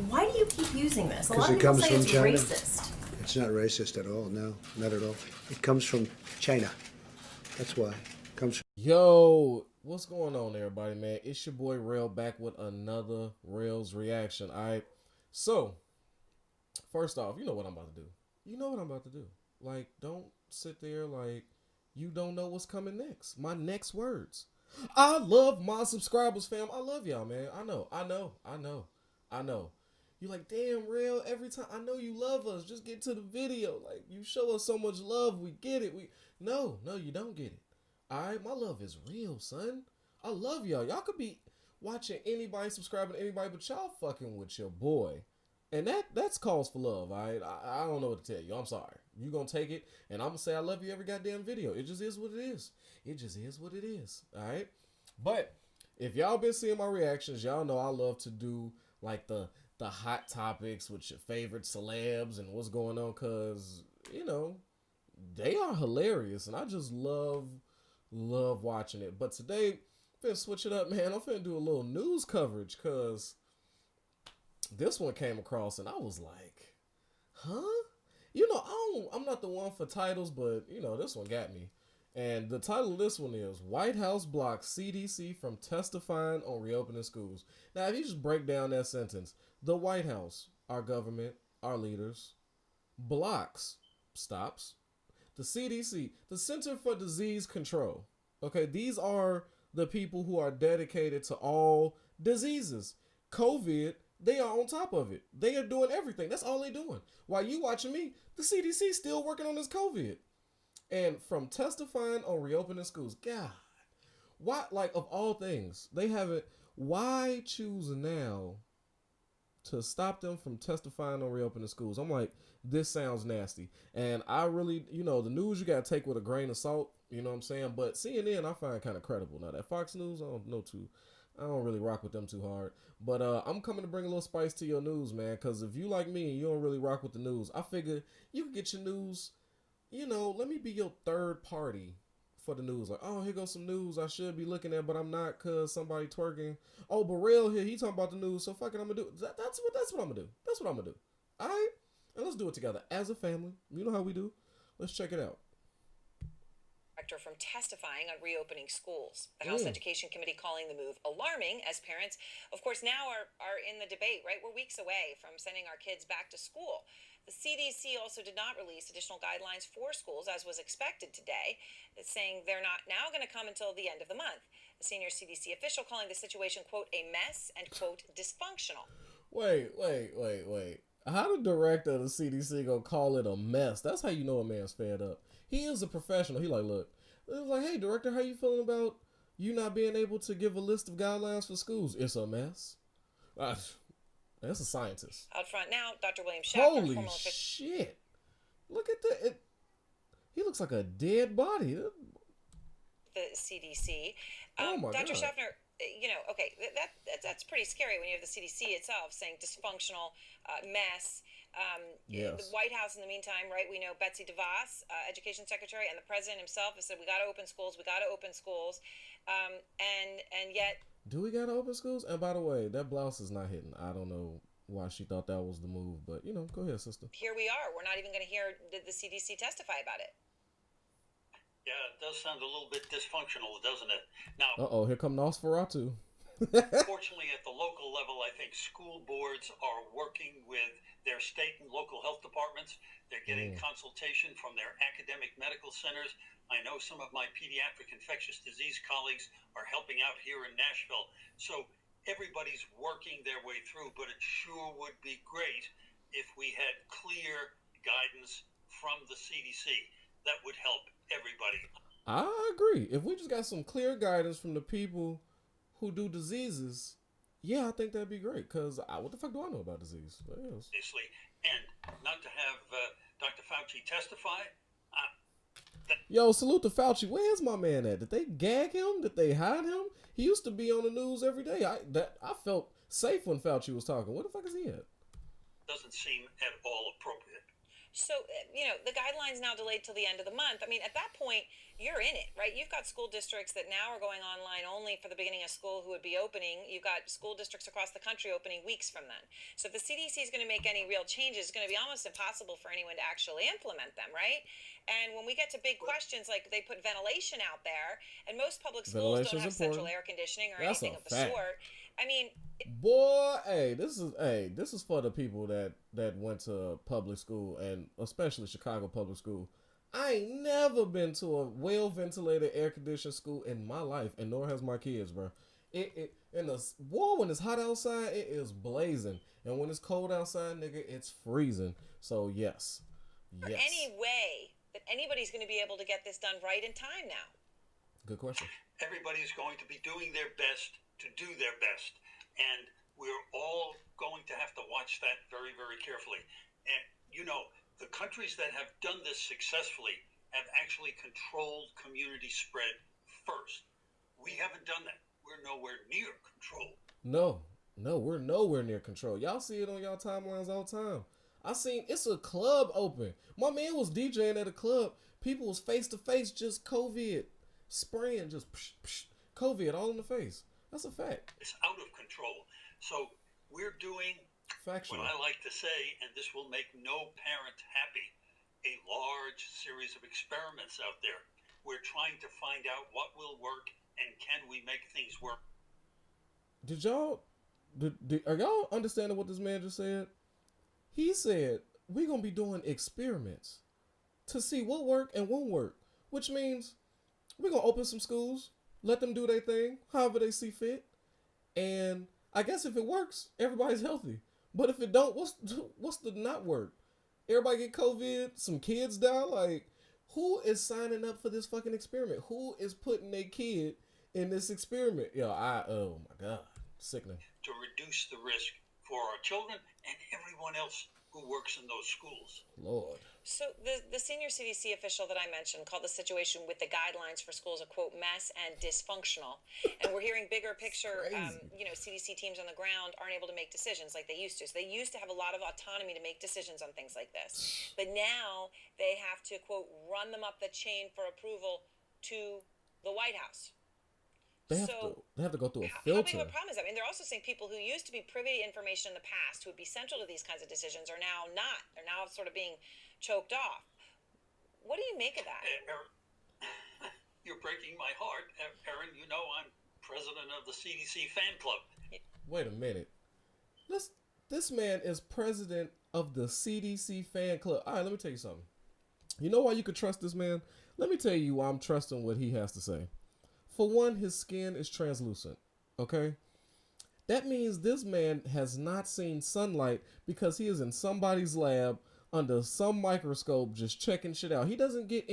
Why do you keep using this? A Because lot of it people comes say from it's China. racist. It's not racist at all. No, not at all. It comes from China. That's why. It comes from Yo, what's going on, everybody, man? It's your boy Rail back with another Rails reaction. All right. So, first off, you know what I'm about to do. You know what I'm about to do. Like, don't sit there like you don't know what's coming next. My next words. I love my subscribers, fam. I love y'all, man. I know. You like, damn, Rail, every time I know you love us. Just get to the video. Like, you show us so much love. We get it. No, you don't get it. Alright, my love is real, son. I love y'all. Y'all could be watching anybody, subscribing to anybody, but y'all fucking with your boy. And that's cause for love, alright? I don't know what to tell you. I'm sorry. You gonna take it, and I'm gonna say I love you every goddamn video. It just is what it is. It just is what it is, alright? But if y'all been seeing my reactions, y'all know I love to do like the hot topics with your favorite celebs and what's going on, cause you know they are hilarious, and I just love watching it. But today, I'm finna switch it up, man. I'm finna do a little news coverage, cause this one came across and I was like, huh? You know, I'm not the one for titles, but you know, this one got me. And the title of this one is White House blocks CDC from testifying on reopening schools. Now, if you just break down that sentence, the White House, our government, our leaders, stops the CDC, the Center for Disease Control. Okay, these are the people who are dedicated to all diseases. COVID, they are on top of it. They are doing everything. That's all they're doing. While you watching me, the CDC still working on this COVID. And from testifying on reopening schools, God, why, like, of all things, they haven't, why choose now to stop them from testifying on reopening schools? I'm like, this sounds nasty. And I really, you know, the news you got to take with a grain of salt, you know what I'm saying? But CNN I find kind of credible. Now that Fox News, I don't really rock with them too hard. But I'm coming to bring a little spice to your news, man, because if you like me and you don't really rock with the news, I figure you can get your news, you know, let me be your third party for the news. Like, oh, here goes some news I should be looking at, but I'm not because somebody twerking. Oh, Burrell here, he talking about the news, so fuck it, I'm gonna do it. That's what I'm gonna do. That's what I'm gonna do. All right, and let's do it together as a family. You know how we do. Let's check it out. From testifying on reopening schools. The House Education Committee calling the move alarming as parents, of course, now are in the debate, right? We're weeks away from sending our kids back to school. The CDC also did not release additional guidelines for schools as was expected today. It's saying they're not now going to come until the end of the month. A senior CDC official calling the situation, quote, a mess and, quote, dysfunctional. Wait. How the director of the CDC gonna call it a mess? That's how you know a man's fed up. He is a professional. He like, look, it was like, hey, director, how you feeling about you not being able to give a list of guidelines for schools? It's a mess. That's a scientist. Out front now, Dr. William Schaffner, holy shit! Look at that. He looks like a dead body. The CDC. Oh my Dr. God. Schaffner, you know, okay, that's pretty scary when you have the CDC itself saying dysfunctional, mess. Yes. The White House, in the meantime, right? We know Betsy DeVos, Education Secretary, and the President himself has said we got to open schools. We got to open schools, and yet. Do we got to open schools? And by the way, that blouse is not hitting. I don't know why she thought that was the move, but you know, go ahead, sister. Here we are. We're not even going to hear the CDC testify about it. Yeah, it does sound a little bit dysfunctional, doesn't it? Now, here come Nosferatu. fortunately, at the local level, I think school boards are working with their state and local health departments. They're getting consultation from their academic medical centers. I know some of my pediatric infectious disease colleagues are helping out here in Nashville. So everybody's working their way through, but it sure would be great if we had clear guidance from the CDC. That would help everybody. I agree. If we just got some clear guidance from the people who do diseases, yeah, I think that'd be great. Because what the fuck do I know about disease? Obviously, and not to have Dr. Fauci testify. Yo, salute to Fauci. Where's my man at? Did they gag him? Did they hide him? He used to be on the news every day. I felt safe when Fauci was talking. Where the fuck is he at? Doesn't seem at all appropriate. So, the guidelines now delayed till the end of the month. I mean, at that point, you're in it, right? You've got school districts that now are going online only for the beginning of school who would be opening. You've got school districts across the country opening weeks from then. So, if the CDC is going to make any real changes, it's going to be almost impossible for anyone to actually implement them, right? And when we get to big questions like they put ventilation out there, and most public schools don't Ventilation's have central important. air conditioning or That's anything a of the fact. sort. I mean, Boy, this is for the people that went to public school, and especially Chicago public school. I ain't never been to a well ventilated, air conditioned school in my life, and nor has my kids, bro. It in the war when it's hot outside, it is blazing, and when it's cold outside, nigga, it's freezing. So yes, yes, any way that anybody's going to be able to get this done right in time now. good question. Everybody's going to be doing their best to do their best. And we're all going to have to watch that very, very carefully. And, the countries that have done this successfully have actually controlled community spread first. We haven't done that. We're nowhere near control. No, no, we're nowhere near control. Y'all see it on y'all timelines all the time. I seen it's a club open. My man was DJing at a club. People was face to face, just COVID spraying, just psh, psh, COVID all in the face. That's a fact. It's out of control. So we're doing Factual. what I like to say, and this will make no parent happy, a large series of experiments out there. We're trying to find out what will work and can we make things work. Did y'all, are y'all understanding what this man just said? He said we're gonna be doing experiments to see what work and won't work, which means we're gonna open some schools, let them do their thing, however they see fit, and I guess if it works, everybody's healthy. But if it don't, what's the not work? Everybody get COVID, some kids die. Like, who is signing up for this fucking experiment? Who is putting their kid in this experiment? Oh my god, sickening. To reduce the risk for our children and everyone else who works in those schools. Lord. So the senior CDC official that I mentioned called the situation with the guidelines for schools a quote mess and dysfunctional. And we're hearing bigger picture. CDC teams on the ground aren't able to make decisions like they used to. So they used to have a lot of autonomy to make decisions on things like this, but now they have to quote run them up the chain for approval to the White House. They have to go through a filter. How big of a problem is that? I mean, they're also saying people who used to be privy to information in the past, who would be central to these kinds of decisions, are now not. They're now sort of being choked off. What do you make of that? You're breaking my heart. Erin, I'm president of the CDC fan club. Wait a minute. This man is president of the CDC fan club. All right, let me tell you something. You know why you could trust this man? Let me tell you why I'm trusting what he has to say. For one, his skin is translucent, okay? That means this man has not seen sunlight because he is in somebody's lab under some microscope just checking shit out. He doesn't get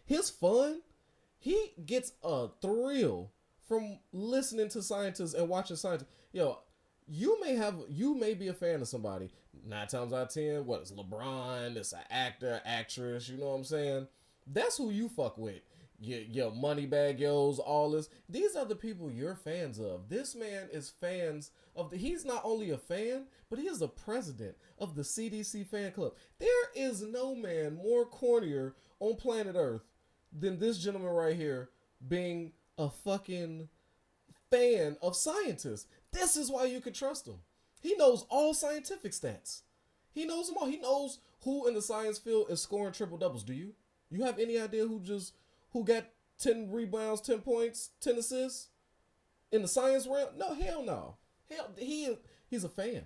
his fun, he gets a thrill from listening to scientists and watching scientists. You may be a fan of somebody. 9 times out of 10, what is LeBron? It's an actor, actress, you know what I'm saying? That's who you fuck with. Your Moneybag Yo's, all this. These are the people you're fans of. This man is fans of he's not only a fan, but he is the president of the CDC fan club. There is no man more cornier on planet Earth than this gentleman right here being a fucking fan of scientists. This is why you can trust him. He knows all scientific stats. He knows them all. He knows who in the science field is scoring triple doubles. Do you? You have any idea who got 10 rebounds, 10 points, 10 assists in the science realm? No, hell no. He's a fan.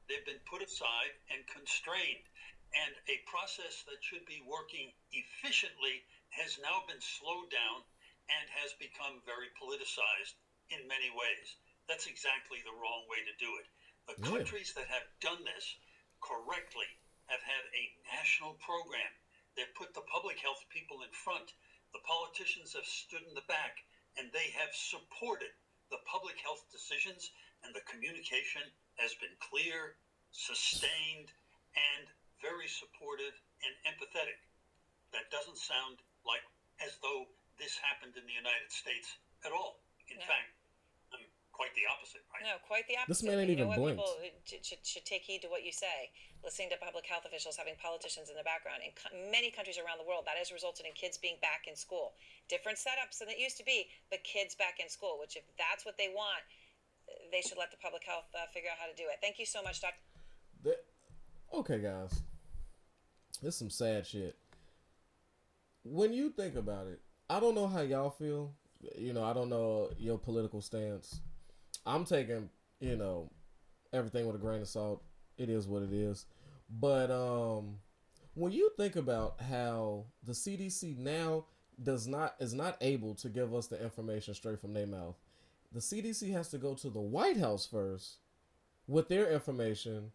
They've been put aside and constrained, and a process that should be working efficiently has now been slowed down and has become very politicized in many ways. That's exactly the wrong way to do it. The countries that have done this correctly have had a national program. They've put the public health people in front. The politicians have stood in the back, and they have supported the public health decisions, and the communication has been clear, sustained, and very supportive and empathetic. That doesn't sound like as though this happened in the United States at all. In fact, I'm quite the opposite, right? No, quite the opposite. This man ain't You know even what? blinked. People should take heed to what you say. Listening to public health officials, having politicians in the background. In many countries around the world, that has resulted in kids being back in school. Different setups than it used to be, but kids back in school, which if that's what they want, they should let the public health figure out how to do it. Thank you so much, Dr. Okay, guys. This is some sad shit. When you think about it, I don't know how y'all feel. You know, I don't know your political stance. I'm taking, you know, everything with a grain of salt. It is what it is. But when you think about how the CDC now is not able to give us the information straight from their mouth, the CDC has to go to the White House first with their information,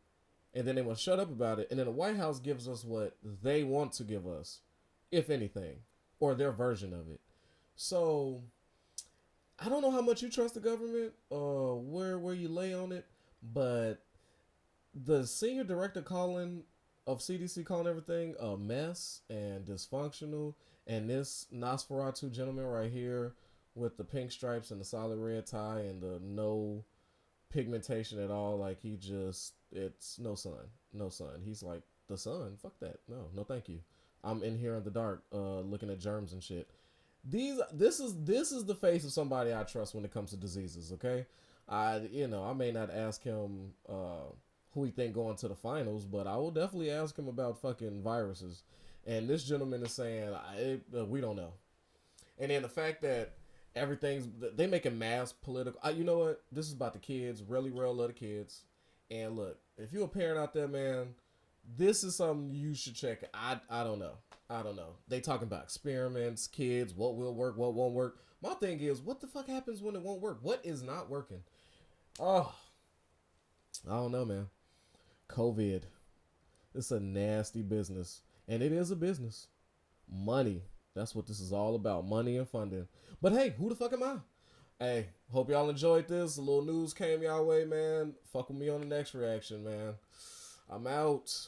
and then they will shut up about it, and then the White House gives us what they want to give us, if anything, or their version of it. So I don't know how much you trust the government, where you lay on it, but the senior director of CDC calling everything a mess and dysfunctional, and this Nosferatu gentleman right here with the pink stripes and the solid red tie and the no pigmentation at all, like it's no sun. He's like, the sun, fuck that, no thank you. I'm in here in the dark, looking at germs and shit. This is the face of somebody I trust when it comes to diseases. Okay, I may not ask him who he think going to the finals, but I will definitely ask him about fucking viruses. And this gentleman is saying we don't know. And then the fact that they making mass political. You know what? This is about the kids. Really, real love the kids. And look, if you're a parent out there, man, this is something you should check. I don't know. They talking about experiments, kids, what will work, what won't work. My thing is, what the fuck happens when it won't work? What is not working? Oh, I don't know, man. COVID. It's a nasty business. And it is a business. Money. That's what this is all about. Money and funding. But hey, who the fuck am I? Hey, hope y'all enjoyed this. A little news came y'all way, man. Fuck with me on the next reaction, man. I'm out.